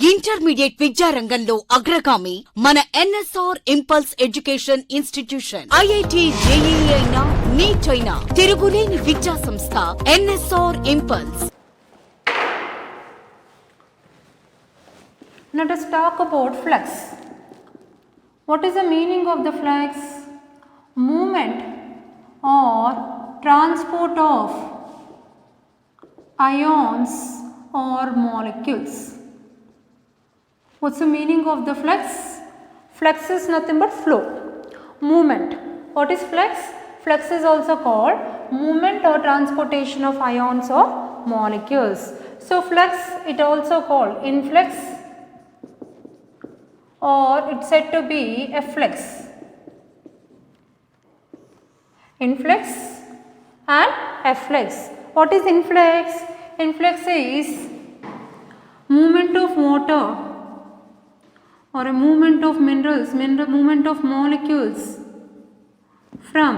Intermediate విద్యారంగంలో అగ్రగామి మన NSR impulse education institution. IIT JEE అయినా నీట్ అయినా తిరుగులేని విద్యా సంస్థ NSR impulse. Let us talk about flux. What is the meaning of the flux? Movement or transport of ions or molecules. What's the meaning of the flux? Flux is nothing but flow, movement. What is flux? Flux is also called movement or transportation of ions or molecules. So flux it also called influx or it's said to be a flux. Influx and efflux. What is influx? Influx is movement of water or a movement of minerals, movement of molecules from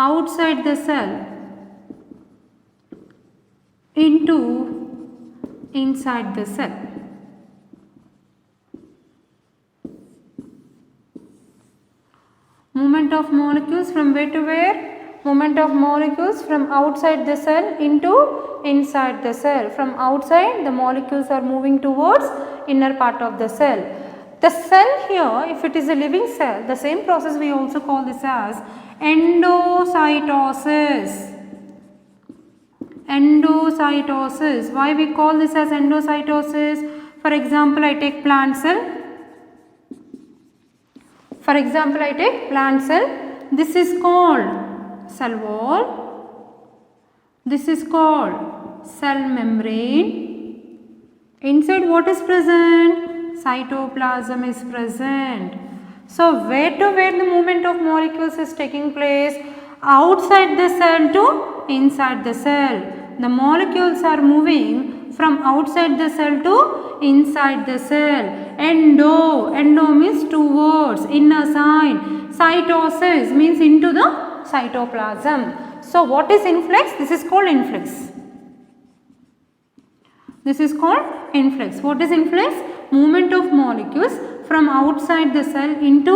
outside the cell into inside the cell. Movement of molecules from where to where? Movement of molecules from outside the cell into inside the cell. From outside the molecules are moving towards inner part of the cell. The cell here, if it is a living cell, the same process we also call this as endocytosis. Endocytosis. Why we call this as endocytosis? For example, I take plant cell. For example, I take plant cell. This is called cell wall. This is called cell membrane. Inside what is present? Cytoplasm is present. So where to where the movement of molecules is taking place? Outside the cell to inside the cell. The molecules are moving from outside the cell to inside the cell. Endo means towards, inner side. Cytosis means into the cytoplasm. So what is influx? This is called influx. This is called influx. What is influx? Movement of molecules from outside the cell into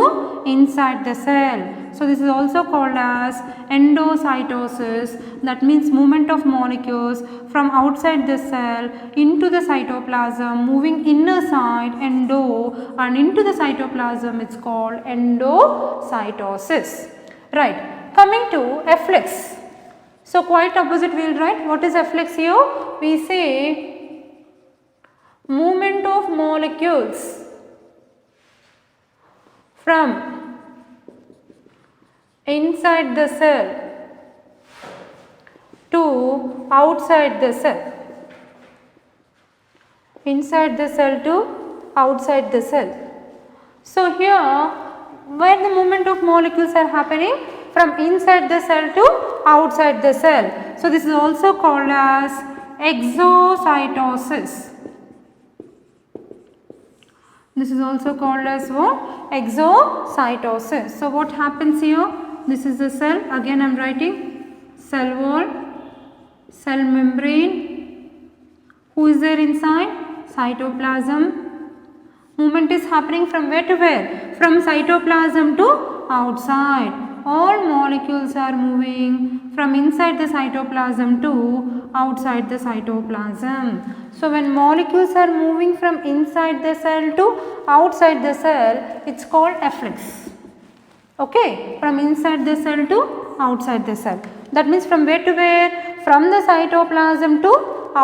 inside the cell. So this is also called as endocytosis. That means movement of molecules from outside the cell into the cytoplasm, moving inner side endo and into the cytoplasm. It's called endocytosis. Right. Coming to efflux. So quite opposite we will write. What is efflux here? We say movement of molecules from inside the cell to outside the cell. Inside the cell to outside the cell. So here where the movement of molecules are happening? From inside the cell to outside the cell. So this is also called as exocytosis. This is also called as what? Exocytosis. So what happens here? This is the cell. Again I am writing cell wall, cell membrane. Who is there inside? Cytoplasm. Movement is happening from where to where? From cytoplasm to outside. All molecules are moving from inside the cytoplasm to outside the cytoplasm. So when molecules are moving from inside the cell to outside the cell, it's called efflux. Okay, from inside the cell to outside the cell. That means from where to where? From the cytoplasm to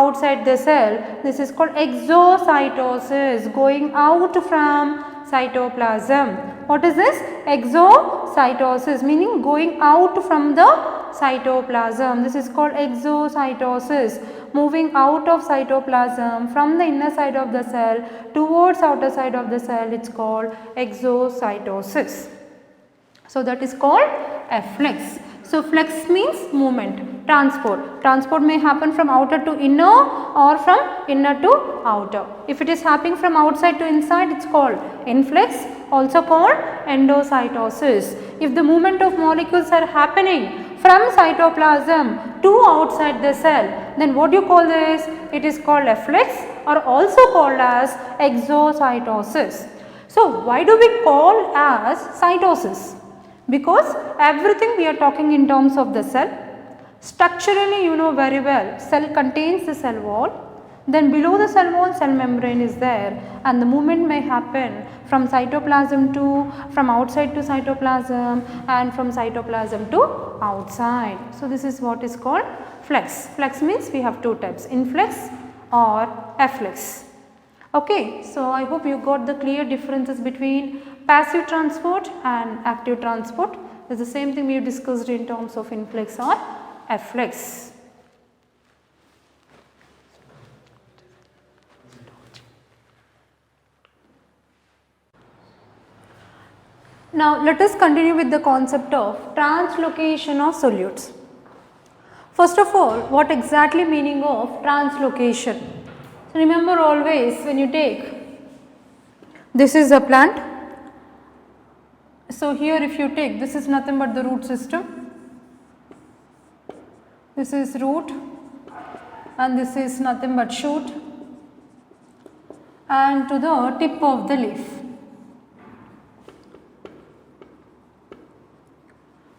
outside the cell. This is called exocytosis, going out from cytoplasm. What is this? Exocytosis, meaning going out from the cytoplasm. This is called exocytosis, moving out of cytoplasm from the inner side of the cell towards outer side of the cell. It's called exocytosis. So that is called efflux. So flux means movement, transport. Transport may happen from outer to inner or from inner to outer. If it is happening from outside to inside, it's called influx, also called endocytosis. If the movement of molecules are happening from cytoplasm to outside the cell, then what do you call this? It is called efflux are also called as exocytosis. So why do we call as cytosis? Because everything we are talking in terms of the cell. Structurally you know very well, cell contains the cell wall. Then below the cell wall, cell membrane is there, and the movement may happen from cytoplasm to, from outside to cytoplasm, and from cytoplasm to outside. So this is what is called flux. Flux means we have two types, influx or efflux. Okay, so I hope you got the clear differences between passive transport and active transport. It is the same thing we discussed in terms of influx or efflux. Now let us continue with the concept of translocation of solutes. First of all, what exactly meaning of translocation? So remember always when you take, this is a plant. So here if you take, this is nothing but the root system. This is root and this is nothing but shoot, and to the tip of the leaf.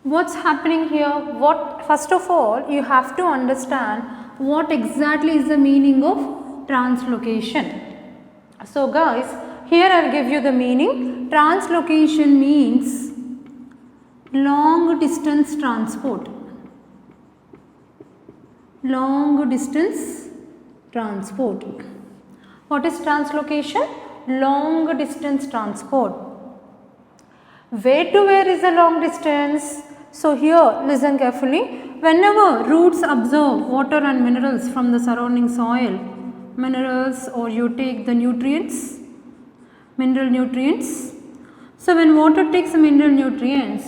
What's happening here? What, first of all, you have to understand what exactly is the meaning of translocation. So guys, here I will give you the meaning. Translocation means long distance transport. Long distance transport. What is translocation? Long distance transport. Where to where is the long distance? So here listen carefully, whenever roots absorb water and minerals from the surrounding soil, minerals, or you take the nutrients, mineral nutrients. So when water takes mineral nutrients,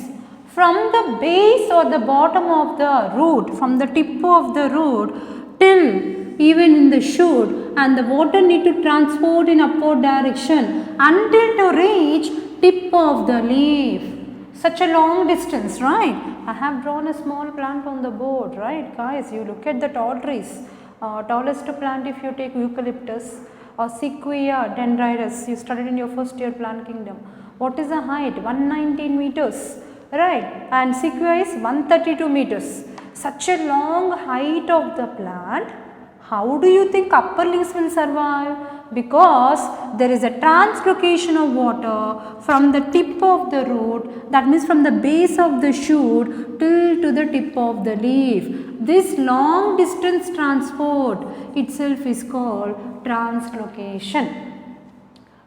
from the base or the bottom of the root, from the tip of the root till even in the shoot, and the water need to transport in upward direction until to reach tip of the leaf. Such a long distance, right? I have drawn a small plant on the board, right guys? You look at the tall trees. Tallest plant if you take eucalyptus or Sequoia dendritis, you studied in your first year plant kingdom. What is the height? 119 meters, right? And Sequoia is 132 meters. Such a long height of the plant. How do you think upper leaves will survive? Because there is a translocation of water from the tip of the root, that means from the base of the shoot till to the tip of the leaf. This long distance transport itself is called translocation.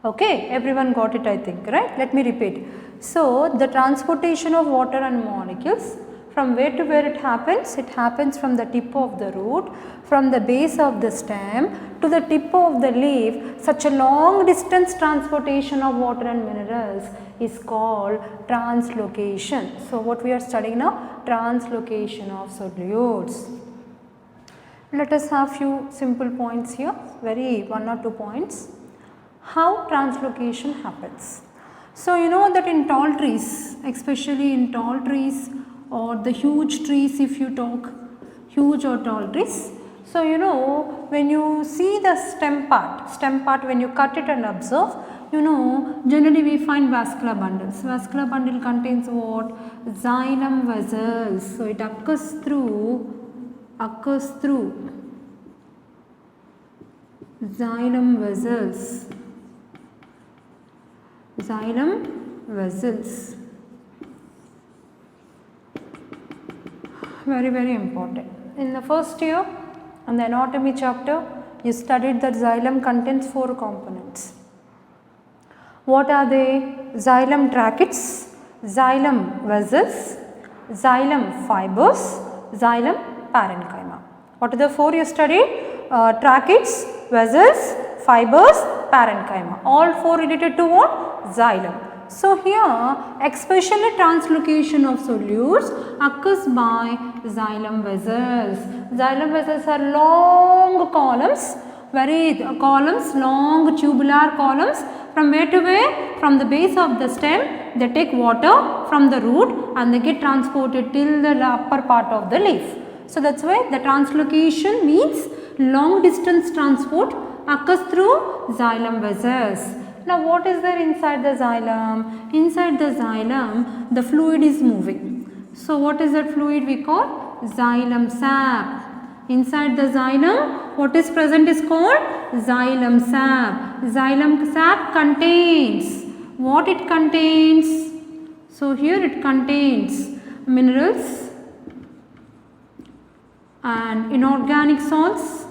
Okay, everyone got it I think, right? Let me repeat. So, the transportation of water and molecules, from where to where it happens from the tip of the root, from the base of the stem to the tip of the leaf. Such a long distance transportation of water and minerals is called translocation. So, what we are studying now? Translocation of solutes. Let us have few simple points here, very 1 or 2 points. How translocation happens? So, you know that in tall trees, especially in tall trees, or the huge trees if you talk, huge or tall trees. So, you know when you see the stem part when you cut it and observe, you know generally we find vascular bundles. Vascular bundle contains what? Xylem vessels. So, it occurs through xylem vessels. Xylem vessels. Very, very important. In the first year, in the anatomy chapter, you studied that xylem contains 4 components. What are they? Xylem tracheids, xylem vessels, xylem fibers, xylem parenchyma. What are the 4 you studied? Tracheids, vessels, fibers, parenchyma. All 4 related to what? Xylem. So, here especially translocation of solutes occurs by xylem vessels. Xylem vessels are long columns, long tubular columns. From where to where? From the base of the stem, they take water from the root and they get transported till the upper part of the leaf. So, that is why the translocation means long distance transport occurs through xylem vessels. Now what is there inside the xylem? Inside the xylem the fluid is moving. So what is that fluid we call? Xylem sap. Inside the xylem what is present is called xylem sap. Xylem sap contains, what it contains? So here it contains minerals and inorganic salts,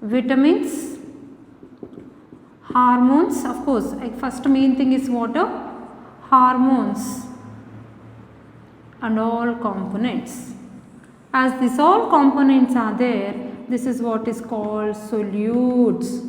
vitamins, hormones, of course first main thing is water, hormones and all components. As these all components are there, this is what is called solutes.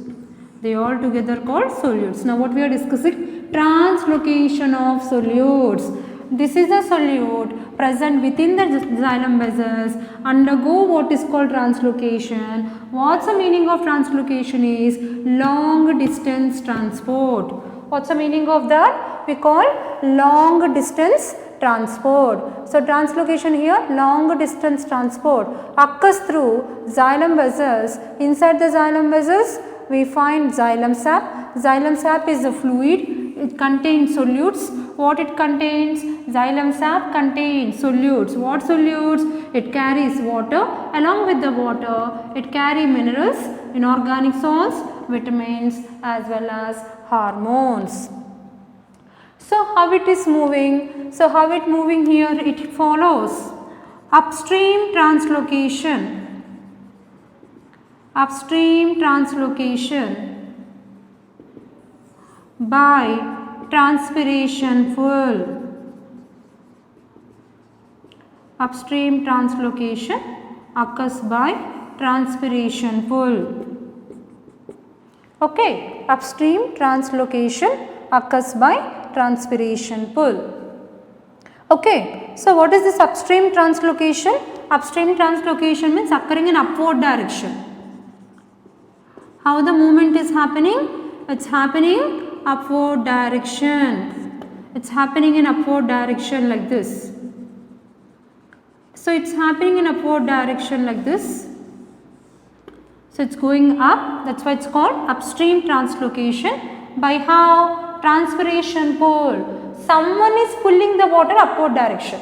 They all together called solutes. Now what we are discussing? Translocation of solutes. This is a solute present within the xylem vessels undergo what is called translocation. What's the meaning of translocation is long distance transport. What's the meaning of that? We call long distance transport. So translocation here, long distance transport occurs through xylem vessels. Inside the xylem vessels we find xylem sap. Xylem sap is a fluid. It contains solutes. What it contains? Xylem sap contains solutes. What solutes? It carries water. Along with the water, it carries minerals, inorganic salts, vitamins as well as hormones. So how it is moving? So how it moving here? It follows upstream translocation. By transpiration fuel. Upstream translocation occurs by transpiration pull. Okay, upstream translocation occurs by transpiration pull. Okay, so what is this upstream translocation? Upstream translocation means occurring in upward direction. How the movement is happening? It's happening upward direction. It's happening in upward direction like this. So it's happening in upward direction like this. So it's going up, that's why it's called upstream translocation. By how? Transpiration pull. Someone is pulling the water upward direction.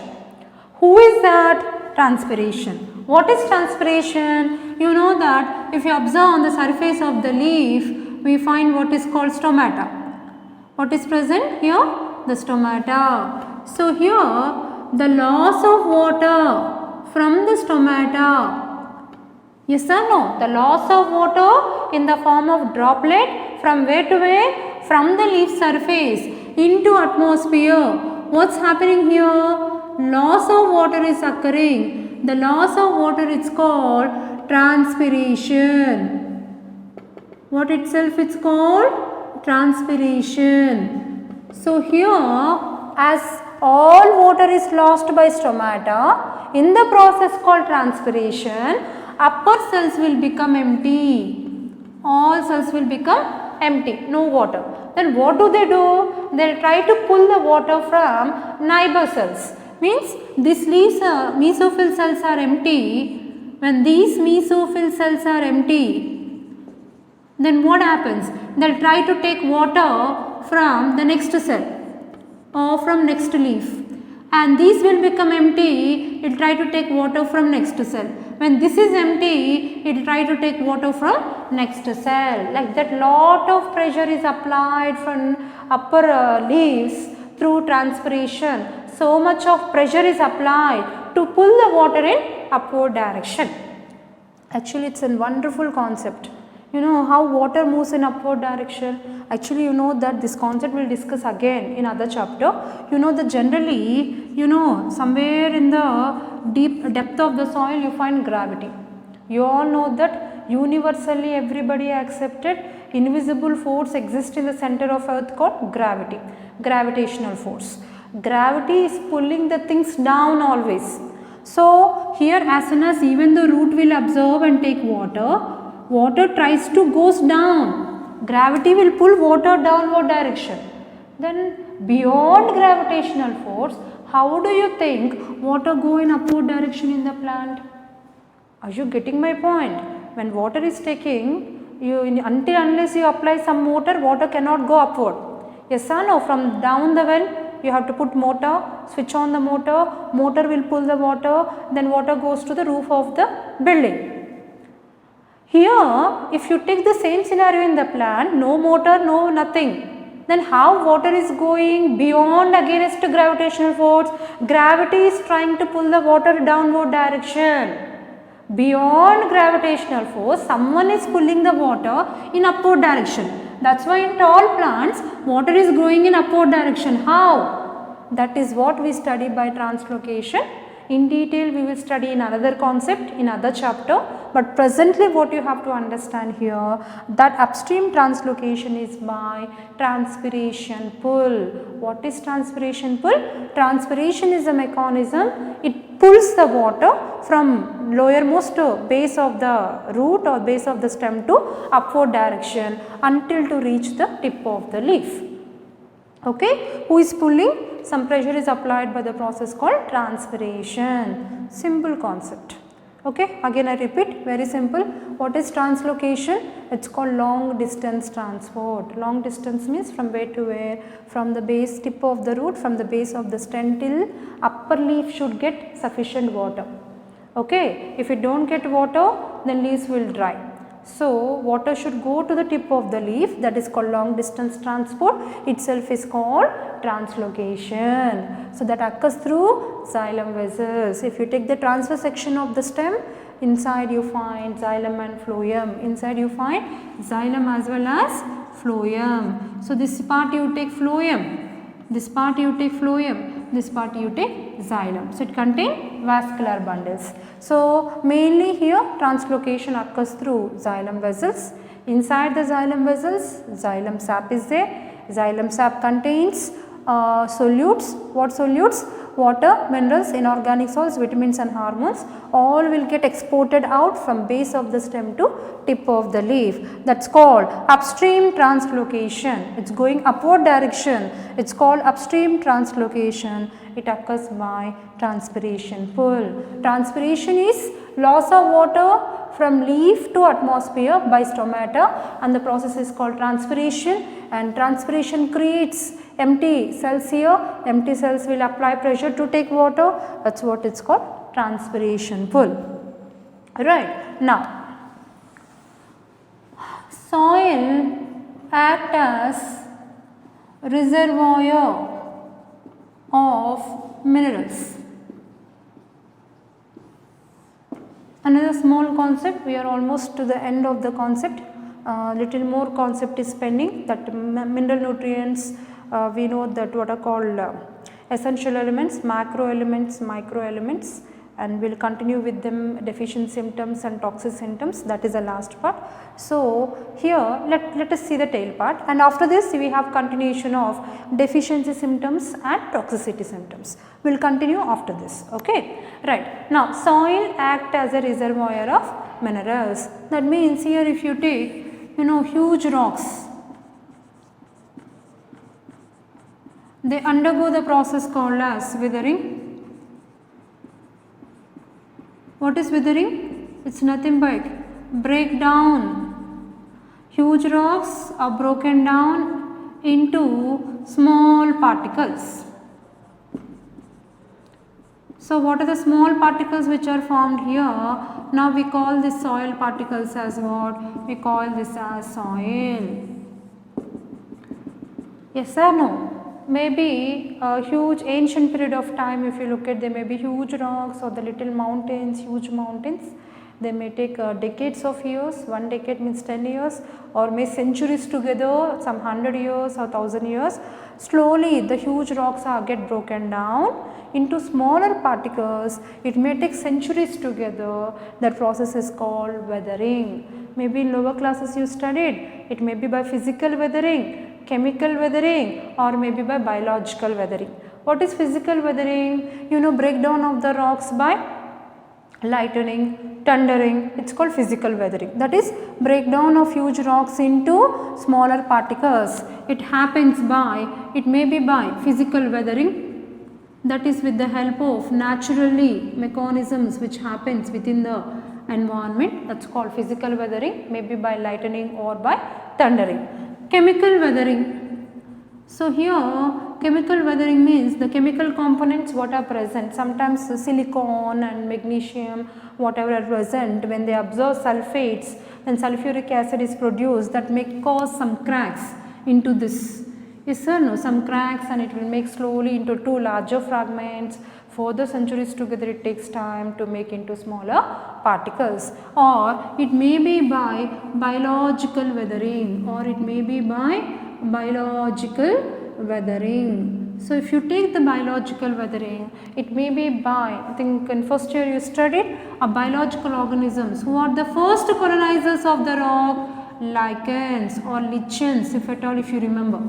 Who is that? Transpiration. What is transpiration? You know that if you observe on the surface of the leaf, we find what is called stomata. What is present here? The stomata. So here the loss of water from the stomata. Yes or no? The loss of water in the form of droplet from where to where? From the leaf surface into atmosphere. What's happening here? Loss of water is occurring. The loss of water is called transpiration. What itself is called? Transpiration. So here as all water is lost by stomata, in the process called transpiration, upper cells will become empty. All cells will become empty, no water. Then what do? They will try to pull the water from neighbor cells. Means these mesophyll cells are empty. When these mesophyll cells are empty, then what happens? They will try to take water from the next cell or from next leaf, and these will become empty. It will try to take water from next cell. When this is empty, it will try to take water from next cell. Like that, lot of pressure is applied from upper leaves through transpiration. So much of pressure is applied to pull the water in upward direction. Actually, it's a wonderful concept. You know how water moves in upward direction. Actually, you know that this concept we'll discuss again in other chapter. You know that generally, somewhere in the deep depth of the soil you find gravity. You all know that universally everybody accepted invisible force exists in the center of earth called gravity, gravitational force. Gravity is pulling the things down always. So here as soon as even the root will absorb and take water, water tries to goes down. Gravity will pull water downward direction. Then beyond gravitational force, how do you think water go in upward direction in the plant? Are you getting my point? When water is taking, until unless you apply some motor, water cannot go upward. Yes or no? From down the well, you have to put motor, switch on the motor, motor will pull the water, then water goes to the roof of the building. Here, if you take the same scenario in the plant, no motor, no nothing, then how water is going beyond against gravitational force? Gravity is trying to pull the water downward direction. Beyond gravitational force, someone is pulling the water in upward direction. That's why in tall plants, water is growing in upward direction. How? That is what we study by translocation. In detail, we will study in another concept in other chapter. But presently what you have to understand here, that upstream translocation is by transpiration pull. What is transpiration pull? Transpiration is a mechanism, it pulls the water from lowermost base of the root or base of the stem to upward direction until to reach the tip of the leaf. Okay, who is pulling? Some pressure is applied by the process called transpiration. Simple concept. Okay, again I repeat, very simple. What is translocation? It's called long distance transport. Long distance means from where to where? From the base tip of the root, from the base of the stem till upper leaf should get sufficient water. Okay, if it don't get water, then leaves will dry. So, water should go to the tip of the leaf, that is called long distance transport, itself is called translocation. So, that occurs through xylem vessels. If you take the transverse section of the stem, inside you find xylem and phloem, inside you find xylem as well as phloem. So, this part you take phloem, this part you take phloem, this part you take xylem. So, it contains vascular bundles. So, mainly here translocation occurs through xylem vessels. Inside the xylem vessels, xylem sap is there. Xylem sap contains solutes. What solutes? Water, minerals, inorganic salts, vitamins and hormones, all will get exported out from base of the stem to tip of the leaf. That is called upstream translocation. It is going upward direction. It is called upstream translocation. It occurs by transpiration pull. Transpiration is loss of water from leaf to atmosphere by stomata, and the process is called transpiration, and transpiration creates empty cells here. Empty cells will apply pressure to take water. That is what it is called, transpiration pull. Right. Now, soil acts as reservoir of minerals. Another small concept, we are almost to the end of the concept, little more concept is pending, that mineral nutrients, we know that what are called essential elements, macro elements, micro elements, and we will continue with them deficient symptoms and toxic symptoms, that is the last part. So, here let us see the tail part, and after this we have continuation of deficiency symptoms and toxicity symptoms. We will continue after this. Okay. Right. Now, soil acts as a reservoir of minerals. That means here if you take huge rocks, they undergo the process called as withering. What is withering? It is nothing but breakdown. Huge rocks are broken down into small particles. So, what are the small particles which are formed here? Now, we call this soil particles as what? We call this as soil. Yes or no? Maybe a huge ancient period of time, if you look at, there may be huge rocks or the little mountains, huge mountains. They may take decades of years, 1 decade means 10 years, or may centuries together, some 100 years or 1000 years. Slowly the huge rocks get broken down into smaller particles. It may take centuries together. That process is called weathering. Maybe in lower classes you studied, it may be by physical weathering, chemical weathering, or maybe by biological weathering. What is physical weathering? Breakdown of the rocks by lightning, thundering, it is called physical weathering. That is breakdown of huge rocks into smaller particles. It happens by, it may be by physical weathering, that is with the help of naturally mechanisms which happens within the environment, that's called physical weathering, maybe by lightning or by thundering. Chemical weathering. So here chemical weathering means the chemical components what are present, sometimes silicon and magnesium whatever are present, when they absorb sulfates and sulfuric acid is produced, that may cause some cracks into this. Yes or no? Some cracks, and it will make slowly into two larger fragments. For the centuries together it takes time to make into smaller particles, or it may be by biological weathering, or it may be by biological weathering. So if you take the biological weathering, it may be by, I think in first year you studied biological organisms. Who are the first colonizers of the rock? Lichens or lichens, if at all, if you remember.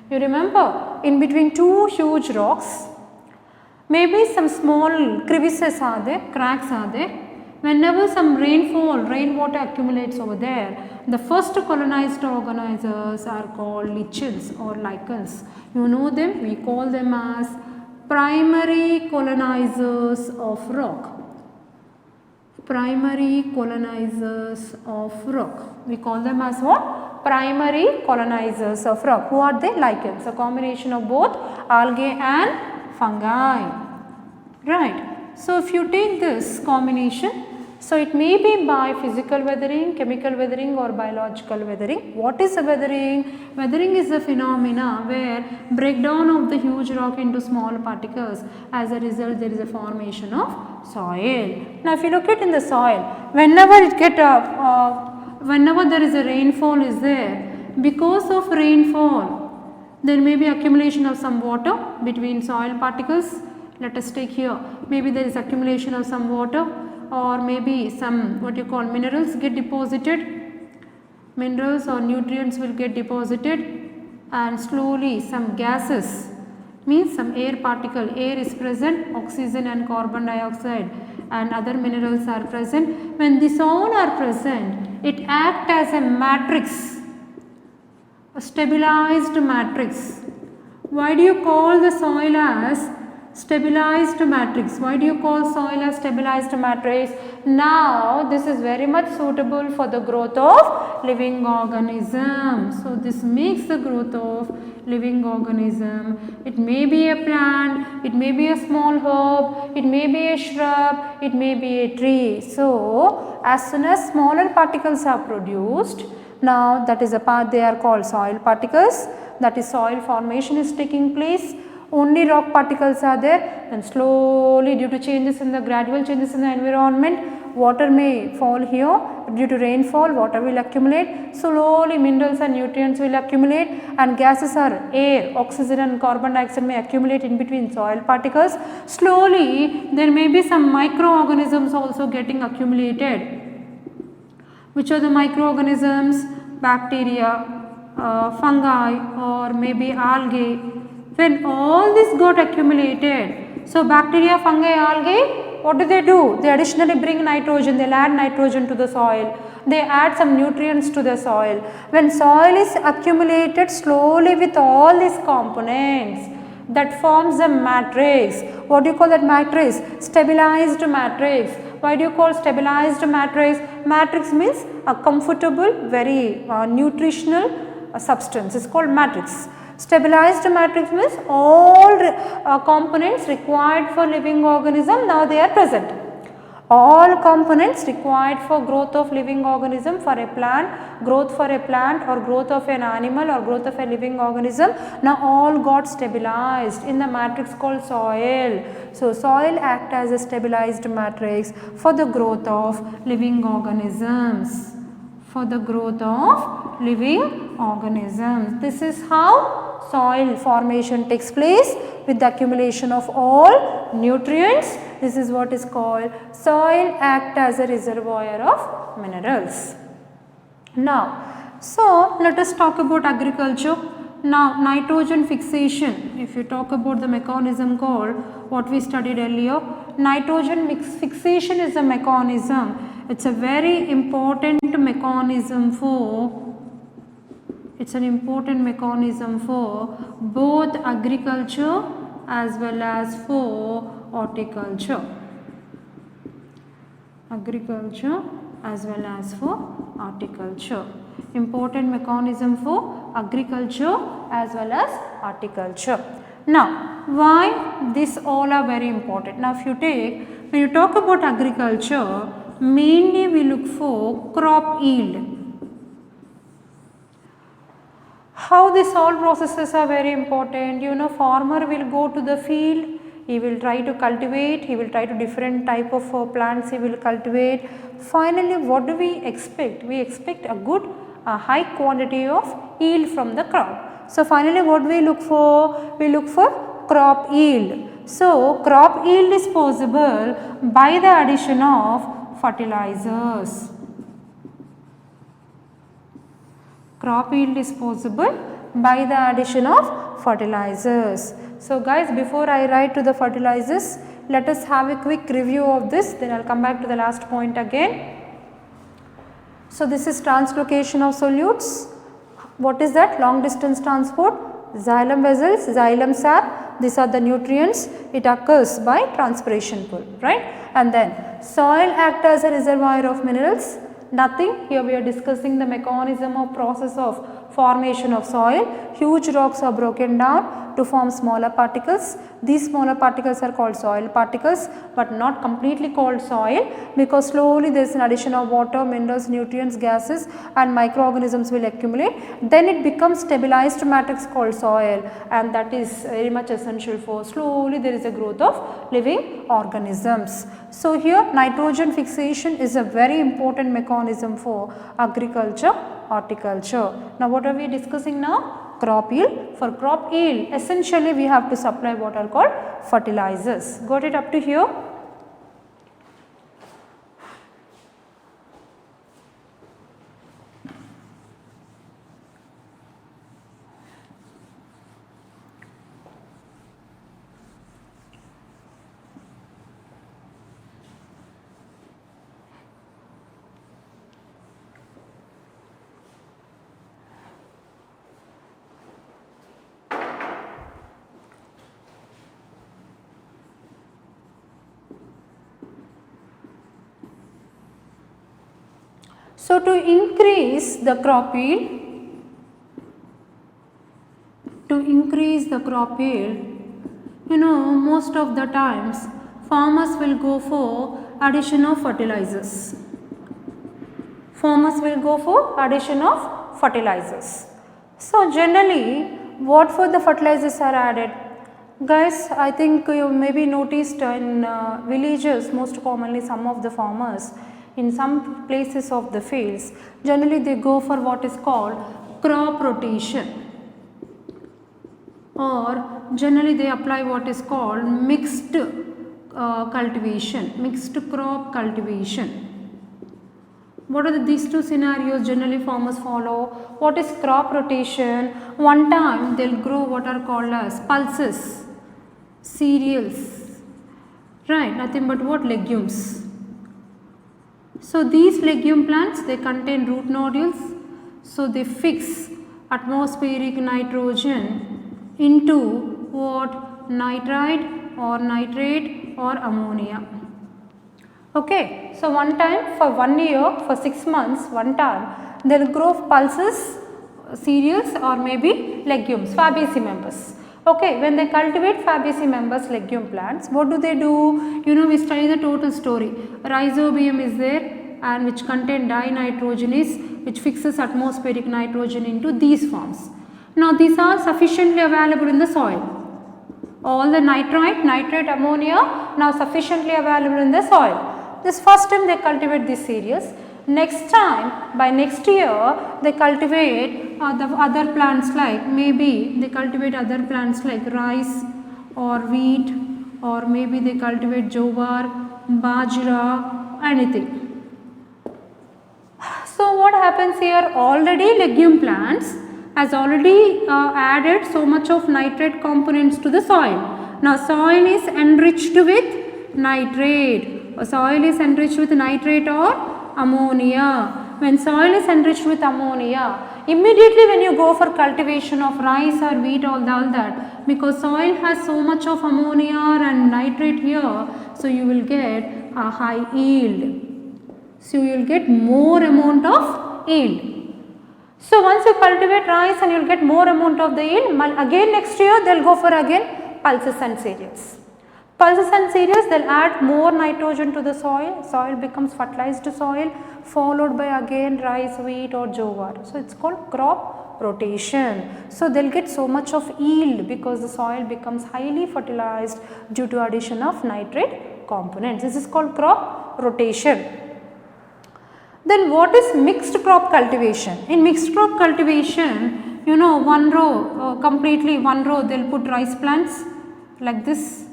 You remember, in between two huge rocks, maybe some small crevices are there, cracks are there. Whenever some rainfall, rainwater accumulates over there, the first colonized organizers are called lichens or lichens. You know them, we call them as primary colonizers of rock. Primary colonizers of rock. We call them as what? Primary colonizers of rock. Who are they? Lichens, a combination of both algae and fungi. Right. So if you take this combination, so it may be by physical weathering, chemical weathering or biological weathering. What is a weathering? Weathering is a phenomena where breakdown of the huge rock into small particles. As a result, there is a formation of soil. Now if you look at in the soil, whenever it whenever there is a rainfall is there, because of rainfall, there may be accumulation of some water between soil particles. Let us take here, maybe there is accumulation of some water, or maybe some what you call minerals get deposited. Minerals or nutrients will get deposited, and slowly some gases, means some air particle, air is present, oxygen and carbon dioxide and other minerals are present. When these all are present, it acts as a matrix, a stabilized matrix. Why do you call the soil as stabilized matrix? Why do you call soil as stabilized matrix? Now this is very much suitable for the growth of living organisms. So this makes the growth of living organism. It may be a plant, it may be a small herb, it may be a shrub, it may be a tree. So as soon as smaller particles are produced, now that is a part, they are called soil particles, that is soil formation is taking place. Only rock particles are there, and slowly due to changes in the gradual changes in the environment, water may fall here. Due to rainfall, water will accumulate. Slowly minerals and nutrients will accumulate, and gases are air, oxygen and carbon dioxide may accumulate in between soil particles. Slowly there may be some microorganisms also getting accumulated. Which are the microorganisms? Bacteria, fungi, or maybe algae. When all this got accumulated, so bacteria, fungi, algae, what do? They additionally bring nitrogen, they will add nitrogen to the soil, they add some nutrients to the soil. When soil is accumulated slowly with all these components, that forms a matrix. What do you call that matrix? Stabilized matrix. Why do you call stabilized matrix? Matrix means a comfortable, very nutritional substance. It's called matrix. Stabilized matrix means all components required for living organism, now they are present. All components required for growth of living organism, for a plant, growth for a plant or growth of an animal or growth of a living organism, now all got stabilized in the matrix called soil. So soil acts as a stabilized matrix for the growth of living organisms. For the growth of living organisms. This is how soil formation takes place, with the accumulation of all nutrients. This is what is called soil act as a reservoir of minerals. Now, so let us talk about agriculture. Now, nitrogen fixation, if you talk about the mechanism called what we studied earlier, nitrogen fixation is a mechanism. It's a very important mechanism for, it's an important mechanism for both agriculture as well as for horticulture. agriculture as well as for horticulture. Important mechanism for agriculture as well as horticulture. Now, why these all are very important? Now, if you take, when you talk about agriculture, mainly we look for crop yield. How these all processes are very important. You know, farmer will go to the field, he will try to cultivate, he will try to different type of plants he will cultivate. Finally, what do we expect? We expect a high quantity of yield from the crop. So, finally what we look for? We look for crop yield. So, crop yield is possible by the addition of fertilizers. Crop yield is possible by the addition of fertilizers. So, guys, before I write to the fertilizers, let us have a quick review of this, then I will come back to the last point again. So, this is translocation of solutes. What is that? Long distance transport, xylem vessels, xylem sap, these are the nutrients, it occurs by transpiration pull, right. And then soil act as a reservoir of minerals, nothing, here we are discussing the mechanism of process of formation of soil. Huge rocks are broken down to form smaller particles. These smaller particles are called soil particles, but not completely called soil, because slowly there is an addition of water, minerals, nutrients, gases and microorganisms will accumulate. Then it becomes stabilized matrix called soil, and that is very much essential for slowly there is a growth of living organisms. So, here nitrogen fixation is a very important mechanism for agriculture, horticulture. Now, what are we discussing now? Crop yield. For crop yield, essentially we have to supply what are called fertilizers. Got it up to here? So, to increase the crop yield, you know, most of the times farmers will go for addition of fertilizers. So, generally what for the fertilizers are added? Guys, I think you maybe noticed in villages, most commonly some of the farmers in some places of the fields, generally they go for what is called crop rotation, or generally they apply what is called mixed cultivation, mixed crop cultivation. What are these two scenarios generally farmers follow? What is crop rotation? One time they will grow what are called as pulses, cereals, right, nothing but what? Legumes. So, these legume plants, they contain root nodules, so they fix atmospheric nitrogen into what? Nitrite or nitrate or ammonia. Okay. So, one time for 1 year, for 6 months, one time they will grow pulses, cereals or maybe legumes, Fabaceae members. Okay, when they cultivate Fabaceae members legume plants, what do? You know, we study the total story. Rhizobium is there, and which contain dinitrogenase, which fixes atmospheric nitrogen into these forms. Now, these are sufficiently available in the soil. All the nitrite, nitrate, ammonia now sufficiently available in the soil. This first time they cultivate these cereals. Next time, by next year, they cultivate the other plants like, maybe they cultivate other plants like rice or wheat, or maybe they cultivate jowar, bajra, anything. So, what happens here? Already legume plants has already added so much of nitrate components to the soil. Now, soil is enriched with nitrate. Soil is enriched with nitrate or ammonia. When soil is enriched with ammonia, immediately when you go for cultivation of rice or wheat, all that, because soil has so much of ammonia and nitrate here, so you will get a high yield. So you will get more amount of yield. So once you cultivate rice and you will get more amount of the yield, again next year they will go for again pulses and cereals. Pulses and cereals, they will add more nitrogen to the soil, soil becomes fertilized soil, followed by again rice, wheat or jowar. So it is called crop rotation. So they will get so much of yield because the soil becomes highly fertilized due to addition of nitrate components. This is called crop rotation. Then what is mixed crop cultivation? In mixed crop cultivation, you know, one row, completely one row they will put rice plants like this,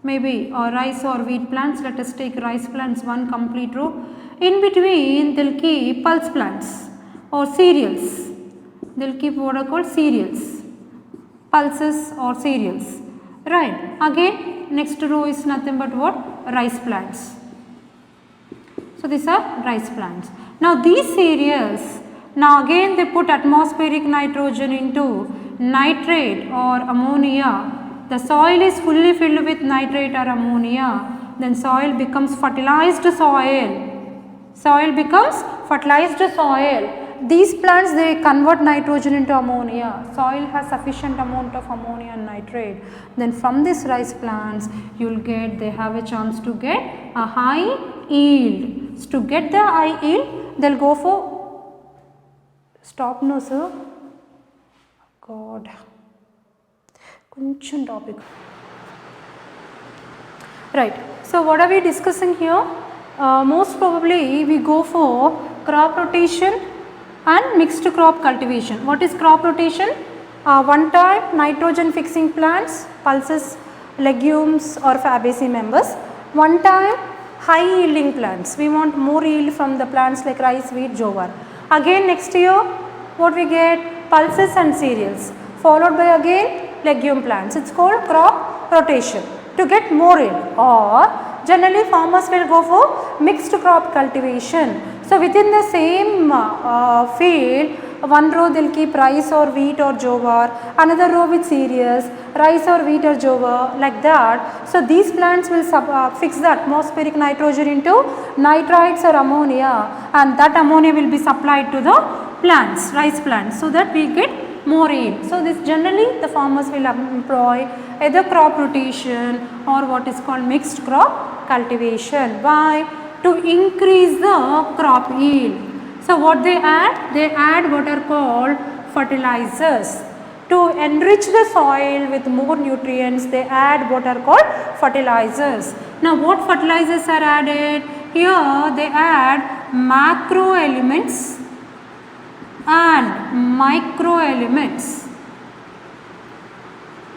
maybe or rice or wheat plants. Let us take rice plants, one complete row. In between they will keep pulse plants or cereals. They will keep what are called cereals, pulses or cereals, right. Again next row is nothing but what? Rice plants. So these are rice plants. Now these cereals, now again they put atmospheric nitrogen into nitrate or ammonia. The soil is fully filled with nitrate or ammonia, then soil becomes fertilized soil. Soil becomes fertilized soil. These plants, they convert nitrogen into ammonia. Soil has sufficient amount of ammonia and nitrate. Then from these rice plants you will get, they have a chance to get a high yield. So to get the high yield they will go for, stop no sir, God, koncham topic, right. So what are we discussing here? Most probably we go for crop rotation and mixed crop cultivation. What is crop rotation? One time nitrogen fixing plants, pulses, legumes or fabaceae members. One time high yielding plants. We want more yield from the plants like rice, wheat, jowar. Again next year what we get? Pulses and cereals, followed by again legume plants. It is called crop rotation to get more yield. Or generally farmers will go for mixed crop cultivation. So within the same field, one row they will keep rice or wheat or jowar, another row with cereals, rice or wheat or jowar, like that. So these plants will fix the atmospheric nitrogen into nitrites or ammonia, and that ammonia will be supplied to the plants, rice plants, so that we get more yield. So this generally the farmers will employ either crop rotation or what is called mixed crop cultivation. Why? To increase the crop yield. So what they add? They add what are called fertilizers. To enrich the soil with more nutrients, they add what are called fertilizers. Now what fertilizers are added? Here they add macro elements and micro elements.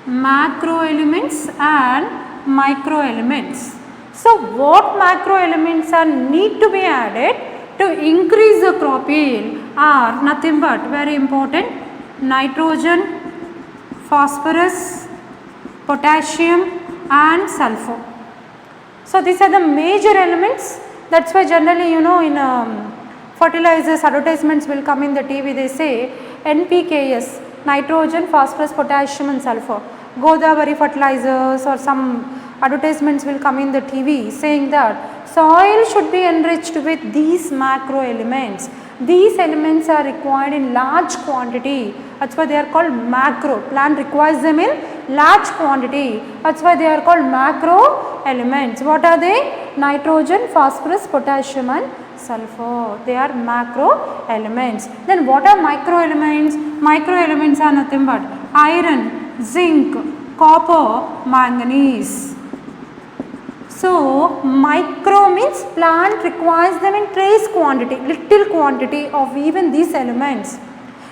Macro elements and micro elements. So what macro elements are need to be added to increase the crop yield are nothing but very important: nitrogen, phosphorus, potassium and sulfur. So these are the major elements. That is why generally you know in fertilizers advertisements will come in the TV, they say NPKs, nitrogen, phosphorus, potassium and sulfur. Godavari fertilizers or some advertisements will come in the TV saying that soil should be enriched with these macro elements. These elements are required in large quantity. That is why they are called macro. Plant requires them in large quantity. That is why they are called macro elements. What are they? Nitrogen, phosphorus, potassium and sulfur. They are macro elements. Then what are micro elements? Micro elements are nothing but iron, zinc, copper, manganese. So micro means plant requires them in trace quantity, little quantity of even these elements.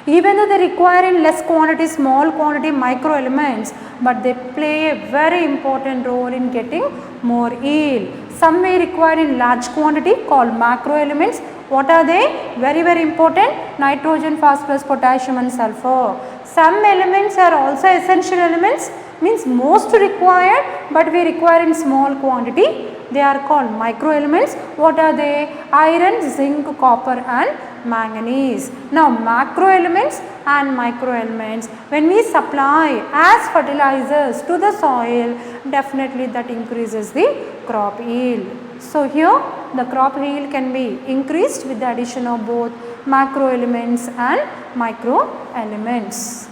Even though they require in less quantity, small quantity micro elements, but they play a very important role in getting more yield. Some may require in large quantity called macro elements. What are they? Very very important: nitrogen, phosphorus, potassium and sulfur. Some elements are also essential elements, means most required but we require in small quantity. They are called micro elements. What are they? Iron, zinc, copper and manganese. Now macro elements and micro elements, when we supply as fertilizers to the soil, definitely that increases the crop yield. So here the crop yield can be increased with the addition of both macro elements and micro elements.